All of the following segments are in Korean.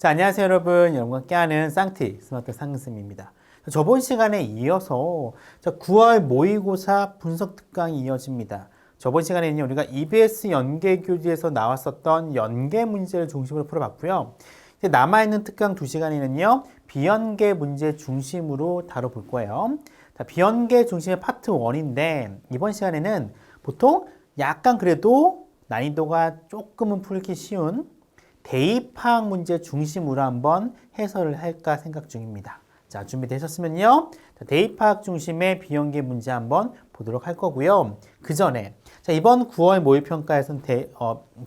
자, 안녕하세요 여러분. 여러분과 함께하는 쌍티 스마트 상승입니다. 저번 시간에 이어서 9월 모의고사 분석 특강이 이어집니다. 저번 시간에는 우리가 EBS 연계 교재에서 나왔었던 연계 문제를 중심으로 풀어봤고요. 이제 남아있는 특강 2시간에는요. 비연계 문제 중심으로 다뤄볼 거예요. 자, 비연계 중심의 파트 1인데 이번 시간에는 보통 약간 그래도 난이도가 조금은 풀기 쉬운 대입파악 문제 중심으로 한번 해설을 할까 생각 중입니다. 자, 준비되셨으면요. 대입파악 중심의 비연계 문제 한번 보도록 할 거고요. 그 전에 이번 9월 모의평가에서는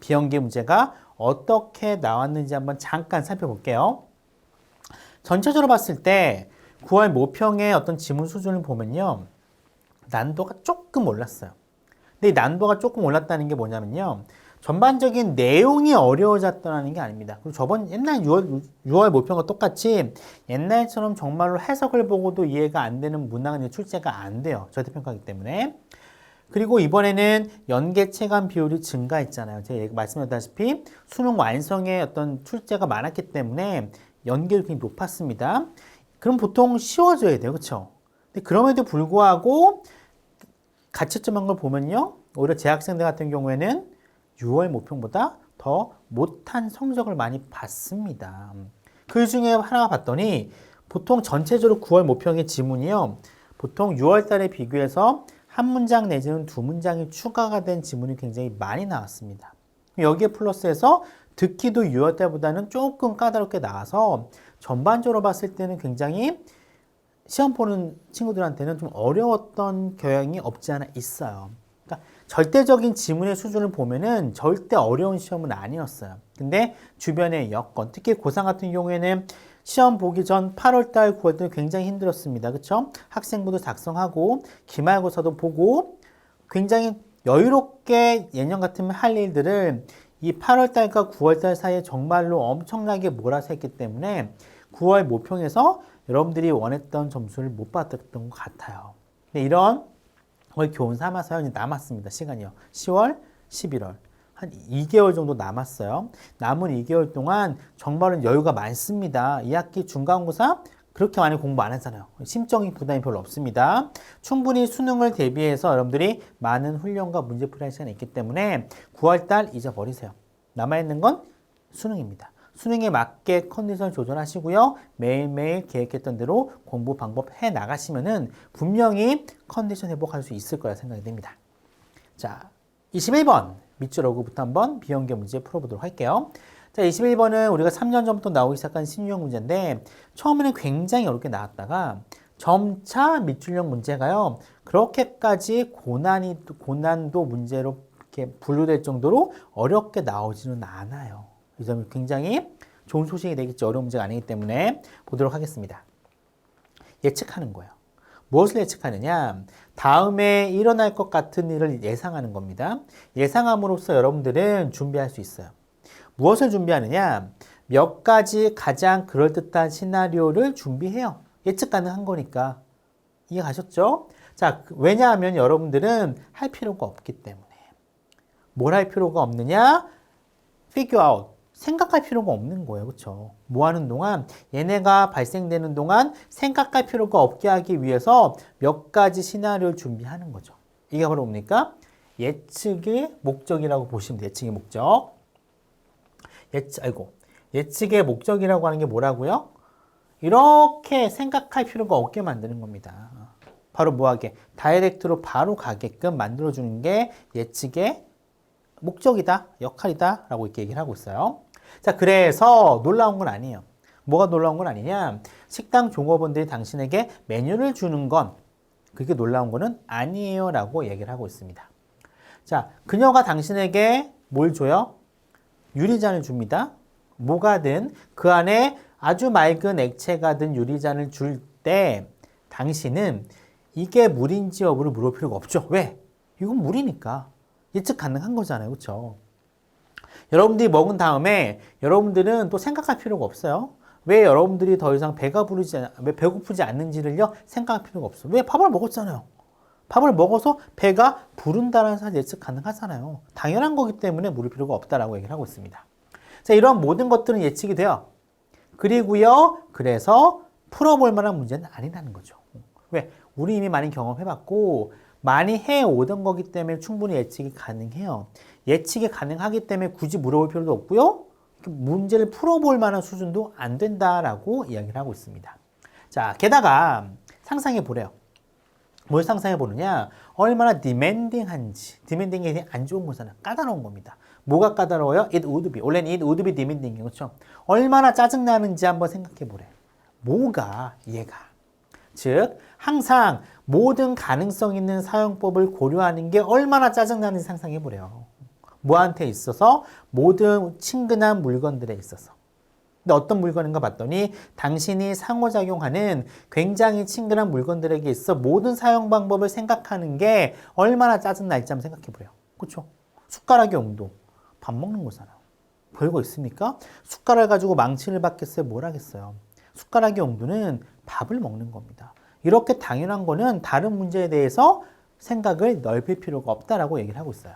비연계 문제가 어떻게 나왔는지 한번 잠깐 살펴볼게요. 전체적으로 봤을 때 9월 모평의 어떤 지문 수준을 보면요. 난도가 조금 올랐어요. 근데 이 난도가 조금 올랐다는 게 뭐냐면요. 전반적인 내용이 어려워졌다는 게 아닙니다. 그리고 저번 옛날 6월 모평과 똑같이 옛날처럼 정말로 해석을 보고도 이해가 안 되는 문항은 이제 출제가 안 돼요. 절대평가이기 때문에. 그리고 이번에는 연계 체감 비율이 증가했잖아요. 제가 말씀드렸다시피 수능 완성의 어떤 출제가 많았기 때문에 연계율이 굉장히 높았습니다. 그럼 보통 쉬워져야 돼요. 그렇죠? 근데 그럼에도 불구하고 가채점한 걸 보면요. 오히려 재학생들 같은 경우에는 6월 모평보다 더 못한 성적을 많이 봤습니다. 그 중에 하나 봤더니 보통 전체적으로 9월 모평의 지문이요. 보통 6월 달에 비교해서 한 문장 내지는 두 문장이 추가가 된 지문이 굉장히 많이 나왔습니다. 여기에 플러스해서 듣기도 6월 달보다는 조금 까다롭게 나와서 전반적으로 봤을 때는 굉장히 시험 보는 친구들한테는 좀 어려웠던 경향이 없지 않아 있어요. 그러니까 절대적인 지문의 수준을 보면은 절대 어려운 시험은 아니었어요. 근데 주변의 여건, 특히 고3 같은 경우에는 시험 보기 전 8월달, 9월달 굉장히 힘들었습니다. 그렇죠? 학생부도 작성하고 기말고사도 보고 굉장히 여유롭게 예년 같으면 할 일들을 이 8월달과 9월달 사이에 정말로 엄청나게 몰아서 했기 때문에 9월 모평에서 여러분들이 원했던 점수를 못 받았던 것 같아요. 근데 이런 거의 교훈 삼아서 남았습니다. 시간이요. 10월, 11월. 한 2개월 정도 남았어요. 남은 2개월 동안 정말은 여유가 많습니다. 2학기 중간고사 그렇게 많이 공부 안 하잖아요. 심적인 부담이 별로 없습니다. 충분히 수능을 대비해서 여러분들이 많은 훈련과 문제풀이 할 시간이 있기 때문에 9월달 잊어버리세요. 남아있는 건 수능입니다. 수능에 맞게 컨디션 조절하시고요. 매일매일 계획했던 대로 공부 방법 해 나가시면은 분명히 컨디션 회복할 수 있을 거라 생각이 됩니다. 자, 21번 밑줄 어구부터 한번 비연계 문제 풀어보도록 할게요. 자, 21번은 우리가 3년 전부터 나오기 시작한 신유형 문제인데 처음에는 굉장히 어렵게 나왔다가 점차 밑줄형 문제가요. 그렇게까지 고난도 문제로 이렇게 분류될 정도로 어렵게 나오지는 않아요. 이 점이 굉장히 좋은 소식이 되겠죠. 어려운 문제가 아니기 때문에 보도록 하겠습니다. 예측하는 거예요. 무엇을 예측하느냐? 다음에 일어날 것 같은 일을 예상하는 겁니다. 예상함으로써 여러분들은 준비할 수 있어요. 무엇을 준비하느냐? 몇 가지 가장 그럴듯한 시나리오를 준비해요. 예측 가능한 거니까. 이해 가셨죠? 자, 왜냐하면 여러분들은 할 필요가 없기 때문에. 뭘 할 필요가 없느냐? figure out. 생각할 필요가 없는 거예요. 그렇죠? 뭐 하는 동안 얘네가 발생되는 동안 생각할 필요가 없게 하기 위해서 몇 가지 시나리오를 준비하는 거죠. 이게 바로 뭡니까? 예측의 목적이라고 보시면 돼요. 예측의 목적. 예측의 목적이라고 하는 게 뭐라고요? 이렇게 생각할 필요가 없게 만드는 겁니다. 바로 뭐하게? 다이렉트로 바로 가게끔 만들어주는 게 예측의 목적이다, 역할이다 라고 이렇게 얘기를 하고 있어요. 자, 그래서 놀라운 건 아니에요. 뭐가 놀라운 건 아니냐? 식당 종업원들이 당신에게 메뉴를 주는 건 그게 놀라운 거는 아니에요 라고 얘기를 하고 있습니다. 자, 그녀가 당신에게 뭘 줘요? 유리잔을 줍니다. 뭐가든 그 안에 아주 맑은 액체가 든 유리잔을 줄 때 당신은 이게 물인지 여부를 물을 필요가 없죠. 왜? 이건 물이니까. 예측 가능한 거잖아요. 그렇죠? 여러분들이 먹은 다음에 여러분들은 또 생각할 필요가 없어요. 왜 여러분들이 더 이상 왜 배고프지 않는지를요 생각할 필요가 없어요. 왜? 밥을 먹었잖아요. 밥을 먹어서 배가 부른다는 사실 예측 가능하잖아요. 당연한 거기 때문에 물을 필요가 없다라고 얘기를 하고 있습니다. 자, 이러한 모든 것들은 예측이 돼요. 그리고요, 그래서 풀어볼 만한 문제는 아니라는 거죠. 왜? 우리 이미 많이 경험해봤고, 많이 해오던 거기 때문에 충분히 예측이 가능해요. 예측이 가능하기 때문에 굳이 물어볼 필요도 없고요. 문제를 풀어볼 만한 수준도 안 된다라고 이야기를 하고 있습니다. 자, 게다가 상상해 보래요. 뭘 상상해 보느냐? 얼마나 디맨딩한지. 디맨딩이 안 좋은 거잖아. 까다로운 겁니다. 뭐가 까다로워요? It would be. 원래는 it would be demanding. 그렇죠? 얼마나 짜증나는지 한번 생각해 보래. 뭐가? 얘가. 즉, 항상 모든 가능성 있는 사용법을 고려하는 게 얼마나 짜증나는지 상상해 보래요. 뭐한테 있어서? 모든 친근한 물건들에 있어서. 근데 어떤 물건인가 봤더니 당신이 상호작용하는 굉장히 친근한 물건들에게 있어 모든 사용 방법을 생각하는 게 얼마나 짜증날지 한번 생각해 보래요. 그렇죠? 숟가락의 용도. 밥 먹는 거잖아. 별거 있습니까? 숟가락 가지고 망치를 받겠어요? 뭘 하겠어요? 숟가락의 용도는 밥을 먹는 겁니다. 이렇게 당연한 거는 다른 문제에 대해서 생각을 넓힐 필요가 없다라고 얘기를 하고 있어요.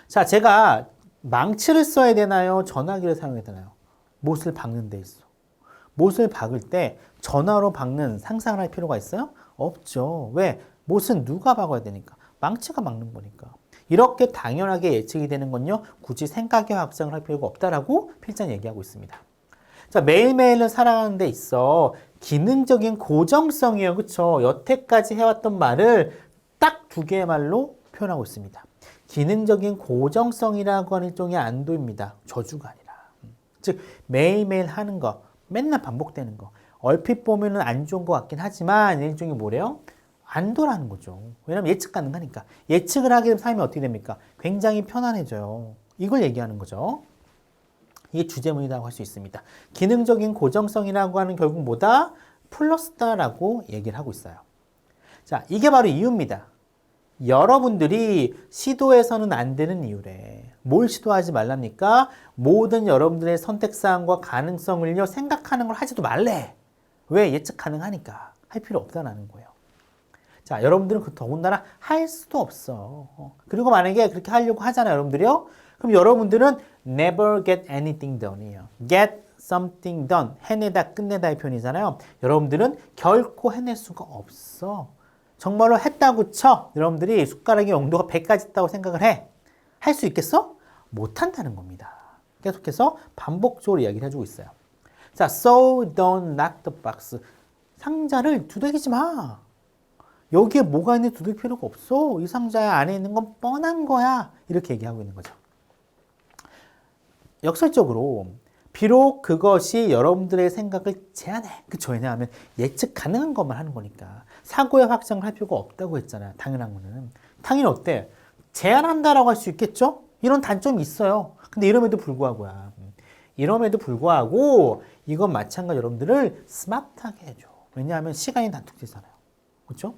자, 제가 망치를 써야 되나요? 전화기를 사용해야 되나요? 못을 박는 데 있어. 못을 박을 때 전화로 박는 상상을 할 필요가 있어요? 없죠. 왜? 못은 누가 박아야 되니까? 망치가 박는 거니까. 이렇게 당연하게 예측이 되는 건요, 굳이 생각의 확장을 할 필요가 없다라고 필자는 얘기하고 있습니다. 자, 매일매일을 살아가는 데 있어 기능적인 고정성이에요. 그쵸? 여태까지 해왔던 말을 딱 두 개의 말로 표현하고 있습니다. 기능적인 고정성이라고 하는 일종의 안도입니다. 저주가 아니라. 즉, 매일매일 하는 거, 맨날 반복되는 거. 얼핏 보면은 안 좋은 것 같긴 하지만 일종의 뭐래요? 안도라는 거죠. 왜냐면 예측 가능하니까. 예측을 하게 되면 삶이 어떻게 됩니까? 굉장히 편안해져요. 이걸 얘기하는 거죠. 이게 주제문이라고 할 수 있습니다. 기능적인 고정성이라고 하는 결국 뭐다? 플러스다라고 얘기를 하고 있어요. 자, 이게 바로 이유입니다. 여러분들이 시도해서는 안 되는 이유래. 뭘 시도하지 말랍니까? 모든 여러분들의 선택사항과 가능성을요, 생각하는 걸 하지도 말래. 왜? 예측 가능하니까. 할 필요 없다라는 거예요. 자, 여러분들은 그 더군다나 할 수도 없어. 그리고 만약에 그렇게 하려고 하잖아요, 여러분들이요. 그럼 여러분들은 never get anything done이에요. get something done. 해내다, 끝내다의 표현이잖아요. 여러분들은 결코 해낼 수가 없어. 정말로 했다고 쳐. 여러분들이 숟가락의 용도가 100까지 있다고 생각을 해. 할 수 있겠어? 못한다는 겁니다. 계속해서 반복적으로 이야기를 해주고 있어요. 자, so don't knock the box. 상자를 두들기지 마. 여기에 뭐가 있는지 두들 필요가 없어. 이 상자 안에 있는 건 뻔한 거야. 이렇게 얘기하고 있는 거죠. 역설적으로 비록 그것이 여러분들의 생각을 제한해. 그쵸? 왜냐하면 예측 가능한 것만 하는 거니까. 사고의 확장을 할 필요가 없다고 했잖아요. 당연한 거는. 당연히 어때? 제한한다라고 할 수 있겠죠? 이런 단점이 있어요. 근데 이럼에도 불구하고야. 이럼에도 불구하고 이건 마찬가지 여러분들을 스마트하게 해줘. 왜냐하면 시간이 단축되잖아요. 그렇죠?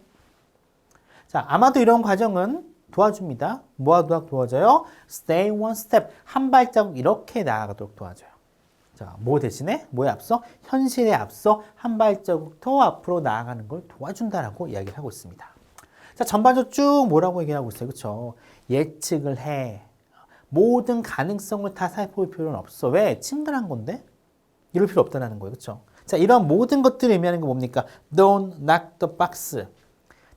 자, 아마도 이런 과정은 도와줍니다. 뭐가 도와줘요? Stay one step. 한 발자국 이렇게 나아가도록 도와줘요. 자, 뭐 대신에? 뭐에 앞서? 현실에 앞서 한 발자국 더 앞으로 나아가는 걸 도와준다라고 이야기를 하고 있습니다. 자, 전반적으로 쭉 뭐라고 얘기하고 있어요? 그렇죠? 예측을 해. 모든 가능성을 다 살펴볼 필요는 없어. 왜? 친근한 건데? 이럴 필요 없다는 거예요. 그렇죠? 자, 이런 모든 것들을 의미하는 게 뭡니까? Don't knock the box.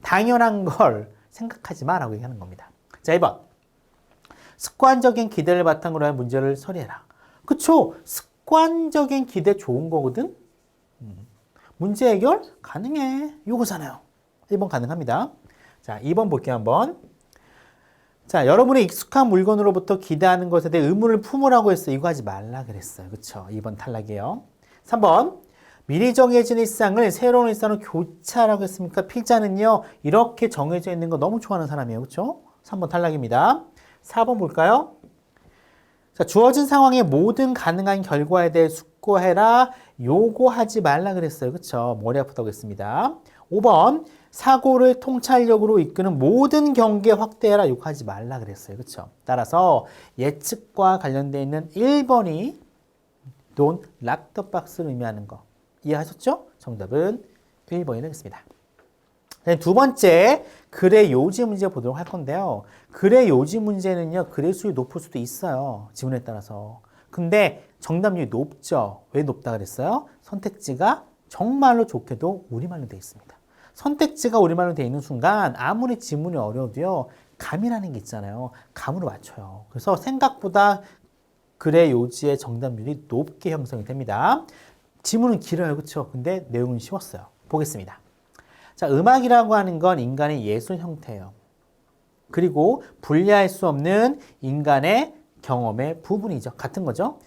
당연한 걸 생각하지 마라고 얘기하는 겁니다. 자, 2번. 습관적인 기대를 바탕으로 한 문제를 처리해라. 그쵸? 습관적인 기대 좋은 거거든? 문제 해결 가능해. 요거잖아요. 1번 가능합니다. 자, 2번 볼게요, 한번. 자, 여러분의 익숙한 물건으로부터 기대하는 것에 대해 의문을 품으라고 했어요. 이거 하지 말라 그랬어요. 그쵸? 2번 탈락이에요. 3번. 미리 정해진 일상을 새로운 일상으로 교차하라고 했습니까? 필자는요, 이렇게 정해져 있는 거 너무 좋아하는 사람이에요. 그쵸? 3번 탈락입니다. 4번 볼까요? 자, 주어진 상황의 모든 가능한 결과에 대해 숙고해라. 요구하지 말라 그랬어요. 그쵸? 머리 아프다고 했습니다. 5번. 사고를 통찰력으로 이끄는 모든 경계 확대해라. 요구하지 말라 그랬어요. 그쵸? 따라서 예측과 관련되어 있는 1번이 Don't lock the box를 의미하는 거. 이해하셨죠? 정답은 1번이 되겠습니다. 두 번째, 글의 요지 문제 보도록 할 건데요. 글의 요지 문제는요, 글의 수율이 높을 수도 있어요. 지문에 따라서. 근데 정답률이 높죠. 왜 높다 그랬어요? 선택지가 정말로 좋게도 우리말로 되어 있습니다. 선택지가 우리말로 되어 있는 순간 아무리 지문이 어려워도요. 감이라는 게 있잖아요. 감으로 맞춰요. 그래서 생각보다 글의 요지의 정답률이 높게 형성이 됩니다. 지문은 길어요. 그렇죠? 근데 내용은 쉬웠어요. 보겠습니다. 자, 음악이라고 하는 건 인간의 예술 형태예요. 그리고 분리할 수 없는 인간의 경험의 부분이죠. 같은 거죠.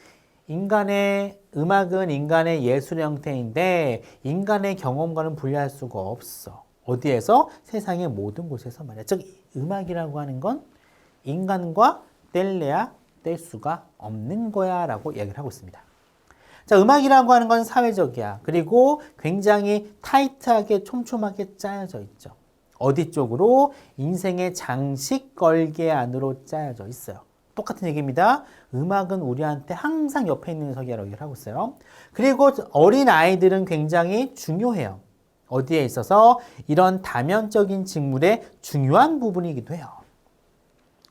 음악은 인간의 예술 형태인데 인간의 경험과는 분리할 수가 없어. 어디에서? 세상의 모든 곳에서 말이야. 즉 음악이라고 하는 건 인간과 뗄래야 뗄 수가 없는 거야 라고 이야기를 하고 있습니다. 자, 음악이라고 하는 건 사회적이야. 그리고 굉장히 타이트하게 촘촘하게 짜여져 있죠. 어디 쪽으로? 인생의 장식 걸개 안으로 짜여져 있어요. 똑같은 얘기입니다. 음악은 우리한테 항상 옆에 있는 녀석이라고 얘기를 하고 있어요. 그리고 어린 아이들은 굉장히 중요해요. 어디에 있어서? 이런 다면적인 직물의 중요한 부분이기도 해요.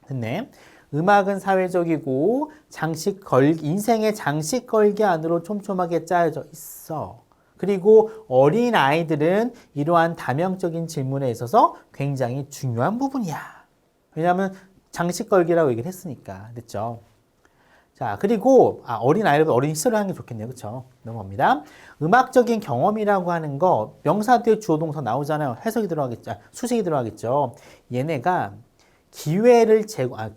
됐네. 음악은 사회적이고 인생의 장식 걸개 안으로 촘촘하게 짜여져 있어. 그리고 어린 아이들은 이러한 다면적인 질문에 있어서 굉장히 중요한 부분이야. 왜냐하면 장식 걸기라고 얘기를 했으니까. 됐죠? 자, 그리고 어린 아이들 어린 시절을 하는 게 좋겠네요. 그렇죠? 넘어갑니다. 음악적인 경험이라고 하는 거 명사 뒤에 주어 동사 나오잖아요. 해석이 들어가겠죠. 수식이 들어가겠죠. 얘네가 기회를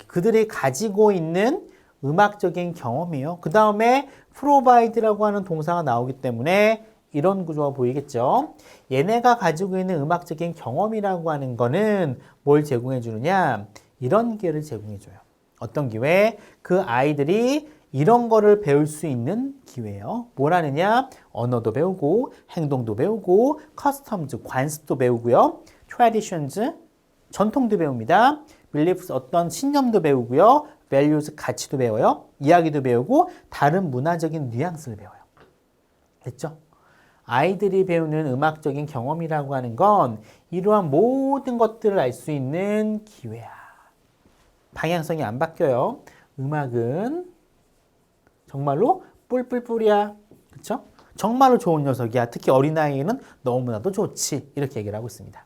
그들이 가지고 있는 음악적인 경험이에요. 그 다음에 provide라고 하는 동사가 나오기 때문에 이런 구조가 보이겠죠. 얘네가 가지고 있는 음악적인 경험이라고 하는 거는 뭘 제공해 주느냐? 이런 기회를 제공해 줘요. 어떤 기회? 그 아이들이 이런 거를 배울 수 있는 기회예요. 뭘 하느냐? 언어도 배우고 행동도 배우고 customs, 관습도 배우고요. traditions, 전통도 배웁니다. beliefs, 어떤 신념도 배우고요. values, 가치도 배워요. 이야기도 배우고 다른 문화적인 뉘앙스를 배워요. 됐죠? 아이들이 배우는 음악적인 경험이라고 하는 건 이러한 모든 것들을 알 수 있는 기회야. 방향성이 안 바뀌어요. 음악은 정말로 뿔뿔뿔이야. 그렇죠? 정말로 좋은 녀석이야. 특히 어린아이에는 너무나도 좋지. 이렇게 얘기를 하고 있습니다.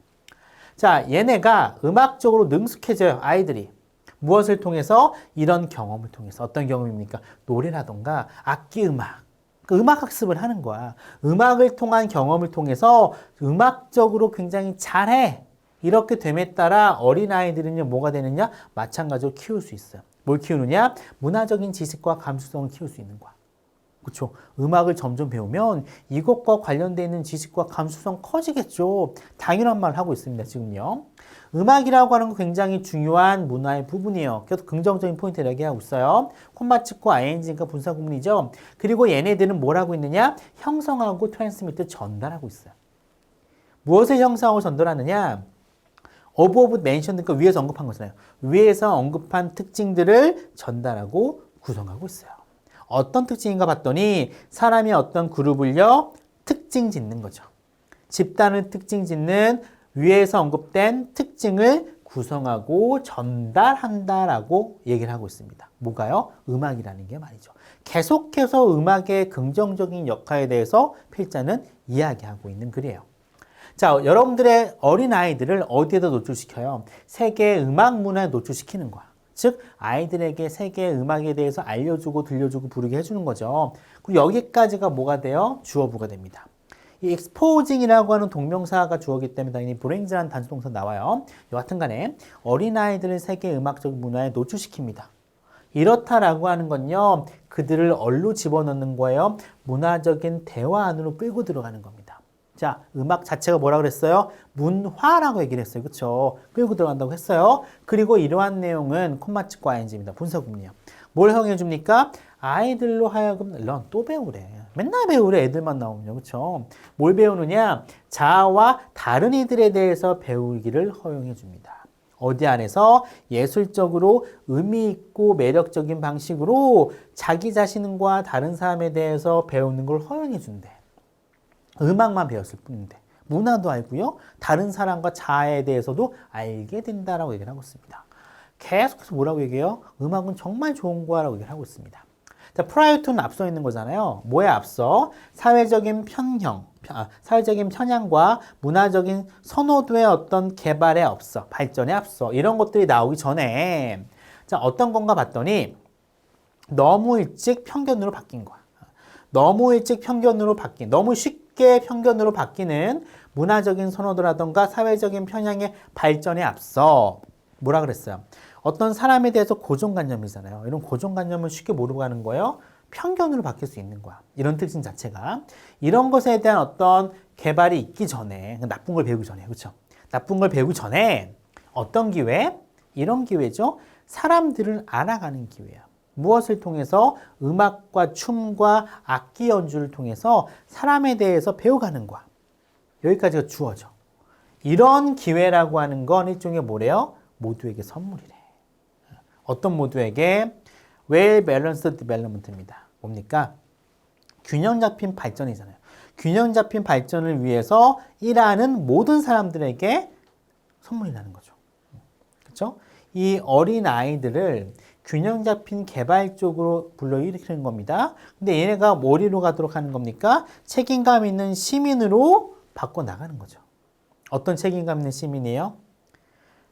자, 얘네가 음악적으로 능숙해져요. 아이들이. 무엇을 통해서? 이런 경험을 통해서. 어떤 경험입니까? 노래라던가 악기 음악. 그 음악 학습을 하는 거야. 음악을 통한 경험을 통해서 음악적으로 굉장히 잘해. 이렇게 됨에 따라 어린아이들은요, 뭐가 되느냐? 마찬가지로 키울 수 있어요. 뭘 키우느냐? 문화적인 지식과 감수성을 키울 수 있는 거야. 그렇죠? 음악을 점점 배우면 이것과 관련되어 있는 지식과 감수성 커지겠죠. 당연한 말을 하고 있습니다. 지금요. 음악이라고 하는 건 굉장히 중요한 문화의 부분이에요. 계속 긍정적인 포인트를 얘기하고 있어요. 콤마 찍고 ing가 분사 구문이죠. 그리고 얘네들은 뭘 하고 있느냐? 형성하고 트랜스미트 전달하고 있어요. 무엇을 형성하고 전달하느냐? above mentioned, 그러니까 위에서 언급한 거잖아요. 위에서 언급한 특징들을 전달하고 구성하고 있어요. 어떤 특징인가 봤더니 사람이 어떤 그룹을요, 특징 짓는 거죠. 집단을 특징 짓는 위에서 언급된 특징을 구성하고 전달한다라고 얘기를 하고 있습니다. 뭐가요? 음악이라는 게 말이죠. 계속해서 음악의 긍정적인 역할에 대해서 필자는 이야기하고 있는 글이에요. 자, 여러분들의 어린아이들을 어디에다 노출시켜요? 세계의 음악 문화에 노출시키는 거야. 즉 아이들에게 세계의 음악에 대해서 알려주고 들려주고 부르게 해주는 거죠. 그리고 여기까지가 뭐가 돼요? 주어부가 됩니다. 이 exposing이라고 하는 동명사가 주어기 때문에 당연히 brings 라는 단수동사 나와요. 여하튼 간에 어린아이들을 세계의 음악적 문화에 노출시킵니다. 이렇다라고 하는 건요, 그들을 얼로 집어넣는 거예요. 문화적인 대화 안으로 끌고 들어가는 겁니다. 자, 음악 자체가 뭐라 그랬어요? 문화라고 얘기를 했어요. 그렇죠? 끌고 들어간다고 했어요. 그리고 이러한 내용은 콤마 찍고 ing입니다. 분사구문이요. 뭘 허용해 줍니까? 아이들로 하여금 learn, 또 배우래. 맨날 배우래. 애들만 나오면요. 그렇죠? 뭘 배우느냐? 자아와 다른 이들에 대해서 배우기를 허용해 줍니다. 어디 안에서? 예술적으로 의미 있고 매력적인 방식으로 자기 자신과 다른 사람에 대해서 배우는 걸 허용해 준대. 음악만 배웠을 뿐인데 문화도 알고요. 다른 사람과 자아에 대해서도 알게 된다라고 얘기를 하고 있습니다. 계속해서 뭐라고 얘기해요? 음악은 정말 좋은 거라고 얘기를 하고 있습니다. 자, prior to는 앞서 있는 거잖아요. 뭐에 앞서? 사회적인 사회적인 편향과 문화적인 선호도의 어떤 개발에 앞서, 발전에 앞서 이런 것들이 나오기 전에 자, 어떤 건가 봤더니 너무 일찍 편견으로 바뀐 거야. 너무 일찍 편견으로 너무 쉽게 편견으로 바뀌는 문화적인 선호도라던가 사회적인 편향의 발전에 앞서 뭐라 그랬어요? 어떤 사람에 대해서 고정관념이잖아요. 이런 고정관념을 쉽게 모르고 가는 거예요. 편견으로 바뀔 수 있는 거야. 이런 특징 자체가. 이런 것에 대한 어떤 개발이 있기 전에, 나쁜 걸 배우기 전에, 그렇죠? 나쁜 걸 배우기 전에 어떤 기회? 이런 기회죠. 사람들을 알아가는 기회야. 무엇을 통해서? 음악과 춤과 악기 연주를 통해서 사람에 대해서 배워가는 거야. 여기까지가 주어져. 이런 기회라고 하는 건 일종의 뭐래요? 모두에게 선물이래. 어떤 모두에게? Well Balanced Development입니다. 뭡니까? 균형 잡힌 발전이잖아요. 균형 잡힌 발전을 위해서 일하는 모든 사람들에게 선물이라는 거죠. 그렇죠? 이 어린 아이들을 균형 잡힌 개발 쪽으로 불러일으키는 겁니다. 근데 얘네가 머리로 가도록 하는 겁니까? 책임감 있는 시민으로 바꿔나가는 거죠. 어떤 책임감 있는 시민이에요?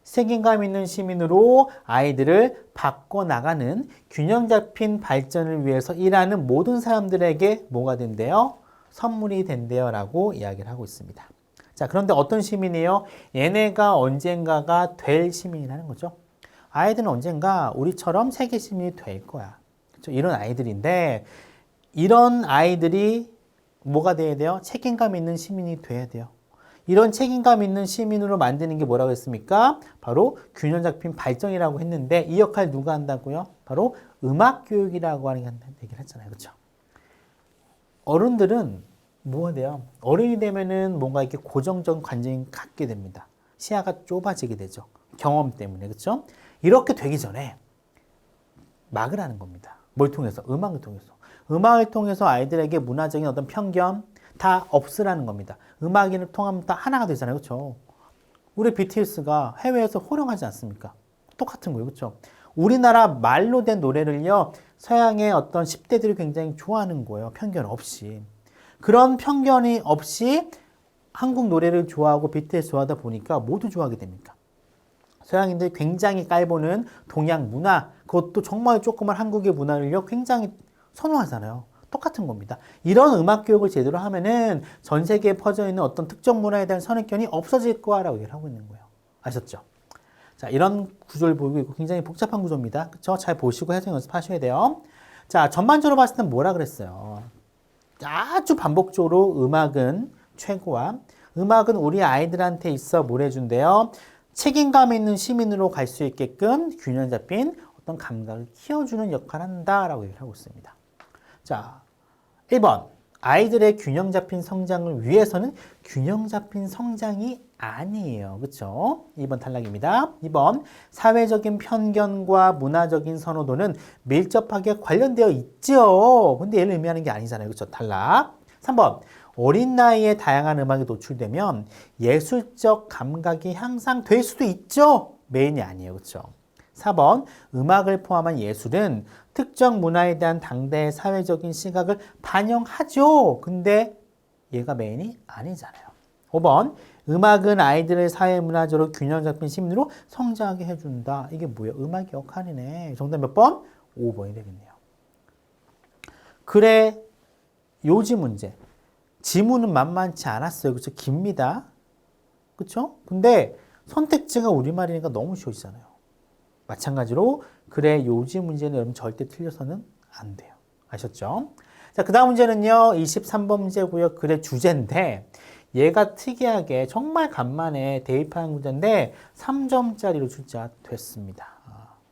책임감 있는 시민으로 아이들을 바꿔나가는 균형 잡힌 발전을 위해서 일하는 모든 사람들에게 뭐가 된대요? 선물이 된대요 라고 이야기를 하고 있습니다. 자, 그런데 어떤 시민이에요? 얘네가 언젠가가 될 시민이라는 거죠. 아이들은 언젠가 우리처럼 세계 시민이 될 거야. 그렇죠? 이런 아이들인데 이런 아이들이 뭐가 돼야 돼요? 책임감 있는 시민이 돼야 돼요. 이런 책임감 있는 시민으로 만드는 게 뭐라고 했습니까? 바로 균형 잡힌 발전이라고 했는데 이 역할 누가 한다고요? 바로 음악 교육이라고 하는 얘기를 했잖아요. 그렇죠? 어른들은 뭐가 돼요? 어른이 되면은 뭔가 이렇게 고정적 관점이 갖게 됩니다. 시야가 좁아지게 되죠. 경험 때문에. 그렇죠? 이렇게 되기 전에 막으라는 겁니다. 뭘 통해서? 음악을 통해서. 음악을 통해서 아이들에게 문화적인 어떤 편견 다 없으라는 겁니다. 음악을 통하면 다 하나가 되잖아요. 그렇죠? 우리 BTS가 해외에서 호령하지 않습니까? 똑같은 거예요. 그렇죠? 우리나라 말로 된 노래를요. 서양의 어떤 10대들이 굉장히 좋아하는 거예요. 편견 없이. 그런 편견이 없이 한국 노래를 좋아하고 BTS 좋아하다 보니까 모두 좋아하게 됩니까? 서양인들이 굉장히 깔보는 동양 문화, 그것도 정말 조그만 한국의 문화를요. 굉장히 선호하잖아요. 똑같은 겁니다. 이런 음악 교육을 제대로 하면은 전 세계에 퍼져 있는 어떤 특정 문화에 대한 선입견이 없어질 거라고 얘기를 하고 있는 거예요. 아셨죠? 자, 이런 구조를 보이고 있고 굉장히 복잡한 구조입니다. 그렇죠? 잘 보시고 해석 연습하셔야 돼요. 자, 전반적으로 봤을 땐 뭐라 그랬어요? 아주 반복적으로 음악은 최고와 음악은 우리 아이들한테 있어 뭘 해준대요? 책임감 있는 시민으로 갈 수 있게끔 균형 잡힌 어떤 감각을 키워주는 역할을 한다라고 얘기를 하고 있습니다. 자, 1번. 아이들의 균형 잡힌 성장을 위해서는 균형 잡힌 성장이 아니에요. 그렇죠? 2번 탈락입니다. 2번. 사회적인 편견과 문화적인 선호도는 밀접하게 관련되어 있죠. 근데 얘를 의미하는 게 아니잖아요. 그렇죠? 탈락. 3번. 어린 나이에 다양한 음악에 노출되면 예술적 감각이 향상될 수도 있죠. 메인이 아니에요. 그렇죠? 4번. 음악을 포함한 예술은 특정 문화에 대한 당대의 사회적인 시각을 반영하죠. 근데 얘가 메인이 아니잖아요. 5번. 음악은 아이들의 사회문화적으로 균형 잡힌 시민으로 성장하게 해준다. 이게 뭐예요? 음악의 역할이네. 정답 몇 번? 5번이 되겠네요. 그래, 요지 문제. 지문은 만만치 않았어요. 그렇죠? 깁니다. 그렇죠? 근데 선택지가 우리말이니까 너무 쉬워지잖아요. 마찬가지로 그래 요지 문제는 여러분 절대 틀려서는 안 돼요. 아셨죠? 자, 그 다음 문제는요. 23번 문제고요. 그래 주제인데 얘가 특이하게 정말 간만에 대입하는 문제인데 3점짜리로 출제됐습니다.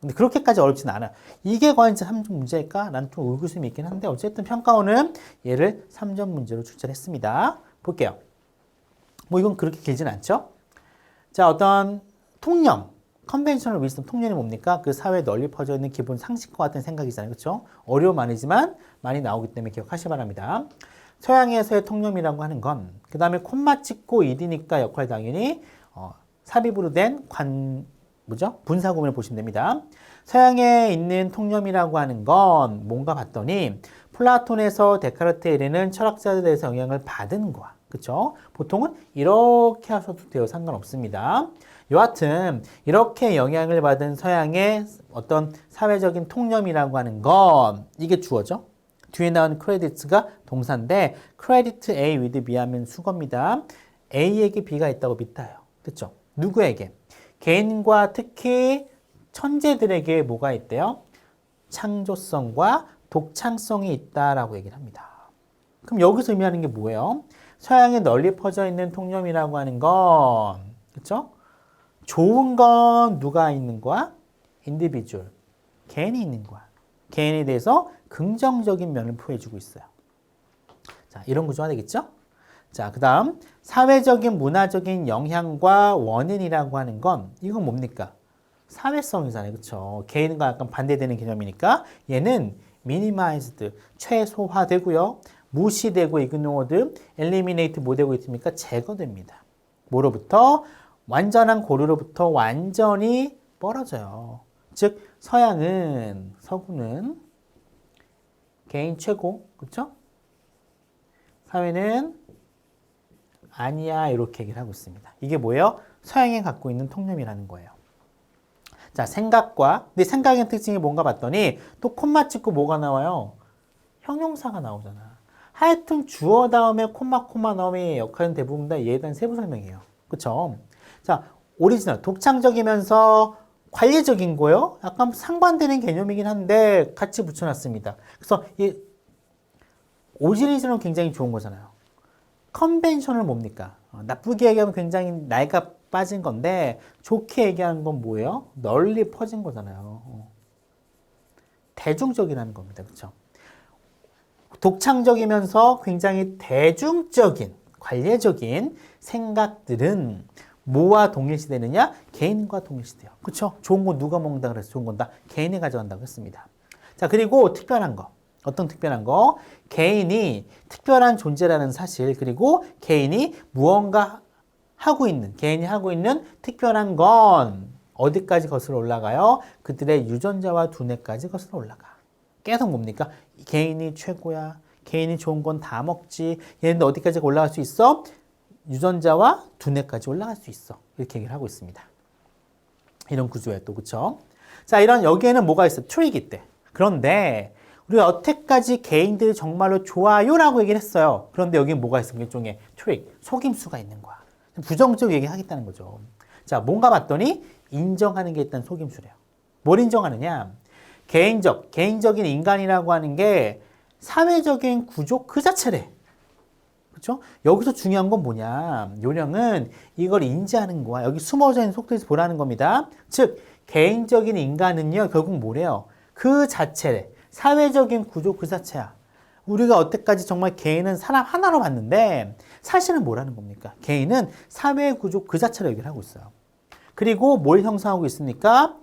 근데 그렇게까지 어렵진 않아요. 이게 과연 3점 문제일까? 난 좀 의구심이 있긴 한데 어쨌든 평가원은 얘를 3점 문제로 출제를 했습니다. 볼게요. 뭐 이건 그렇게 길진 않죠? 자, 어떤 통념, 컨벤셔널 위스덤 통념이 뭡니까? 그 사회에 널리 퍼져 있는 기본 상식과 같은 생각이잖아요. 그렇죠? 어려움 아니지만 많이 나오기 때문에 기억하시기 바랍니다. 서양에서의 통념이라고 하는 건 그 다음에 콤마 찍고 이디니까 역할 당연히 삽입으로 된 뭐죠? 분사구문을 보시면 됩니다. 서양에 있는 통념이라고 하는 건 뭔가 봤더니 플라톤에서 데카르트에 이르는 철학자들에서 영향을 받은 거야. 그쵸? 보통은 이렇게 하셔도 돼요. 상관없습니다. 여하튼 이렇게 영향을 받은 서양의 어떤 사회적인 통념이라고 하는 건 이게 주어죠. 뒤에 나온 credits가 동사인데 credit A with B 하면 수거입니다. A에게 B가 있다고 믿어요. 그렇죠? 누구에게? 개인과 특히 천재들에게 뭐가 있대요? 창조성과 독창성이 있다라고 얘기를 합니다. 그럼 여기서 의미하는 게 뭐예요? 서양에 널리 퍼져 있는 통념이라고 하는 건, 그렇죠? 좋은 건 누가 있는 거야? 인디비주얼, 개인이 있는 거야. 개인에 대해서 긍정적인 면을 보여주고 있어요. 자, 이런 구조가 되겠죠? 자, 그 다음 사회적인 문화적인 영향과 원인이라고 하는 건 이건 뭡니까? 사회성이잖아요. 그렇죠? 개인과 약간 반대되는 개념이니까 얘는 minimized, 최소화되고요. 무시되고 ignored, eliminate 뭐 되고 있습니까? 제거됩니다. 뭐로부터? 완전한 고리로부터 완전히 멀어져요. 즉 서구는 개인 최고, 그렇죠? 사회는 아니야 이렇게 얘기를 하고 있습니다. 이게 뭐예요? 서양이 갖고 있는 통념이라는 거예요. 자, 근데 생각의 특징이 뭔가 봤더니 또 콤마 찍고 뭐가 나와요? 형용사가 나오잖아. 하여튼 주어 다음에 콤마 나오면 역할은 대부분 다 이해에 대한 세부 설명이에요. 그쵸? 자, 오리지널, 독창적이면서 관리적인 거요? 약간 상반되는 개념이긴 한데 같이 붙여놨습니다. 그래서 이 오리지널은 굉장히 좋은 거잖아요. 컨벤셔널 뭡니까? 나쁘게 얘기하면 굉장히 나이가 빠진 건데 좋게 얘기하는 건 뭐예요? 널리 퍼진 거잖아요. 대중적이라는 겁니다. 그렇죠? 독창적이면서 굉장히 대중적인, 관례적인 생각들은 뭐와 동일시되느냐? 개인과 동일시돼요. 그렇죠? 좋은 거 누가 먹는다 그래서 좋은 건 다 개인이 가져간다고 했습니다. 자, 그리고 특별한 거. 어떤 특별한 거? 개인이 특별한 존재라는 사실, 그리고 개인이 개인이 하고 있는 특별한 건 어디까지 거슬러 올라가요? 그들의 유전자와 두뇌까지 거슬러 올라가. 계속 뭡니까? 개인이 최고야. 개인이 좋은 건 다 먹지. 얘네들 어디까지 올라갈 수 있어? 유전자와 두뇌까지 올라갈 수 있어. 이렇게 얘기를 하고 있습니다. 이런 구조예요, 또, 그쵸? 자, 여기에는 뭐가 있어? 트릭이 있대. 그런데 우리가 여태까지 개인들이 정말로 좋아요라고 얘기를 했어요. 그런데 여기 뭐가 있어? 일종의 트릭, 속임수가 있는 거야. 부정적 얘기하겠다는 거죠. 자, 뭔가 봤더니 인정하는 게 일단 속임수래요. 뭘 인정하느냐? 개인적인 인간이라고 하는 게 사회적인 구조 그 자체래. 그렇죠? 여기서 중요한 건 뭐냐? 요령은 이걸 인지하는 거야. 여기 숨어져 있는 속도에서 보라는 겁니다. 즉, 개인적인 인간은요, 결국 뭐래요? 그 자체래. 사회적인 구조 그 자체야. 우리가 여태까지 정말 개인은 사람 하나로 봤는데 사실은 뭐라는 겁니까? 개인은 사회 구조 그 자체로 얘기를 하고 있어요. 그리고 뭘 형성하고 있습니까?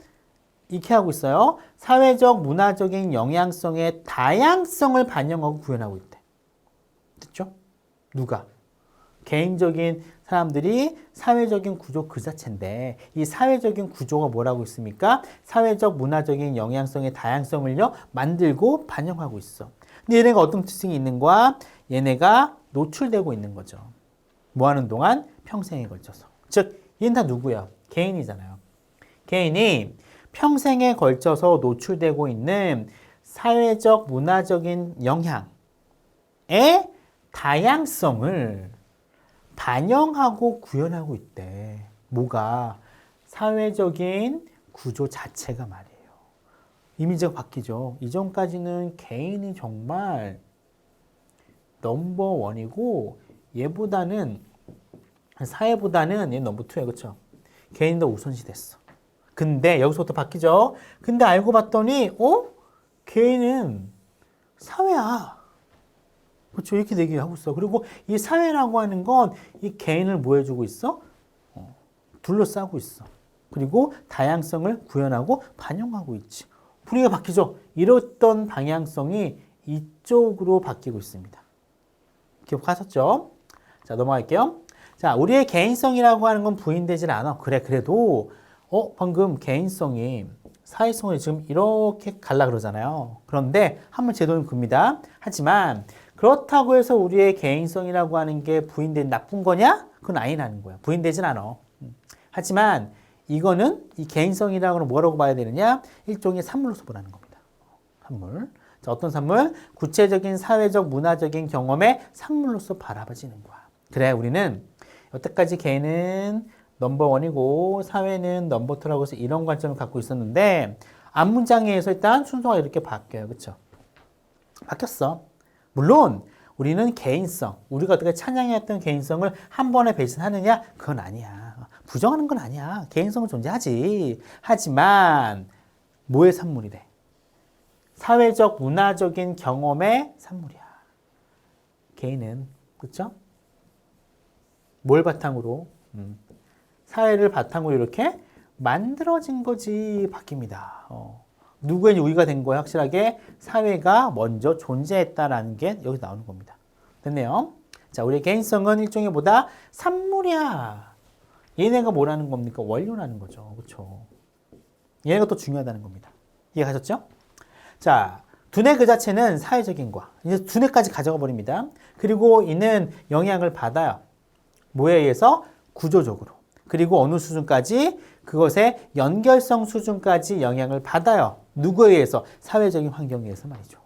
이렇게 하고 있어요. 사회적, 문화적인 영향성의 다양성을 반영하고 구현하고 있대. 됐죠? 누가? 개인적인 사람들이 사회적인 구조 그 자체인데 이 사회적인 구조가 뭐라고 있습니까? 사회적, 문화적인 영향성의 다양성을요 만들고 반영하고 있어. 근데 얘네가 어떤 특징이 있는 거야? 얘네가 노출되고 있는 거죠. 뭐 하는 동안? 평생에 걸쳐서. 즉, 얘는 다 누구야? 개인이잖아요. 개인이 평생에 걸쳐서 노출되고 있는 사회적, 문화적인 영향의 다양성을 반영하고 구현하고 있대. 뭐가? 사회적인 구조 자체가 말이에요. 이미지가 바뀌죠. 이전까지는 개인이 정말 넘버원이고 사회보다는 얘 넘버2야. 그렇죠? 개인이 더 우선시 됐어. 근데 여기서부터 바뀌죠. 근데 알고 봤더니 개인은 사회야. 그렇죠? 이렇게 얘기하고 있어. 그리고 이 사회라고 하는 건 이 개인을 뭐 해주고 있어? 둘러싸고 있어. 그리고 다양성을 구현하고 반영하고 있지. 분위기가 바뀌죠? 이랬던 방향성이 이쪽으로 바뀌고 있습니다. 기억하셨죠? 자, 넘어갈게요. 자, 우리의 개인성이라고 하는 건 부인되질 않아. 그래도 방금 개인성이 사회성을 지금 이렇게 갈라 그러잖아요. 그런데 한번 제도는 굽니다. 하지만 그렇다고 해서 우리의 개인성이라고 하는 게 부인된 나쁜 거냐? 그건 아니라는 거야. 부인되진 않아. 하지만 이거는 이 개인성이라고 뭐라고 봐야 되느냐? 일종의 산물로서 보라는 겁니다. 산물. 자, 어떤 산물? 구체적인 사회적 문화적인 경험의 산물로서 바라봐지는 거야. 그래, 우리는 여태까지 개인은 넘버원이고 사회는 넘버투라고 해서 이런 관점을 갖고 있었는데 앞문장에 의해서 일단 순서가 이렇게 바뀌어요. 그렇죠? 바뀌었어. 물론 우리는 개인성, 우리가 어떻게 찬양했던 개인성을 한 번에 배신하느냐? 그건 아니야. 부정하는 건 아니야. 개인성은 존재하지. 하지만 뭐의 산물이래? 사회적, 문화적인 경험의 산물이야. 개인은, 그렇죠? 뭘 바탕으로? 사회를 바탕으로 이렇게 만들어진 거지 바뀝니다. 누구의 우위가 된 거야? 확실하게 사회가 먼저 존재했다라는 게 여기 나오는 겁니다. 됐네요. 자, 우리의 개인성은 일종의 뭐다? 산물이야. 얘네가 뭐라는 겁니까? 원료라는 거죠. 그렇죠? 얘네가 또 중요하다는 겁니다. 이해가셨죠? 자, 두뇌 그 자체는 사회적인 거야. 이제 두뇌까지 가져가 버립니다. 그리고 이는 영향을 받아요. 뭐에 의해서? 구조적으로. 그리고 어느 수준까지? 그것의 연결성 수준까지 영향을 받아요. 누구에 의해서? 사회적인 환경에 의해서 말이죠.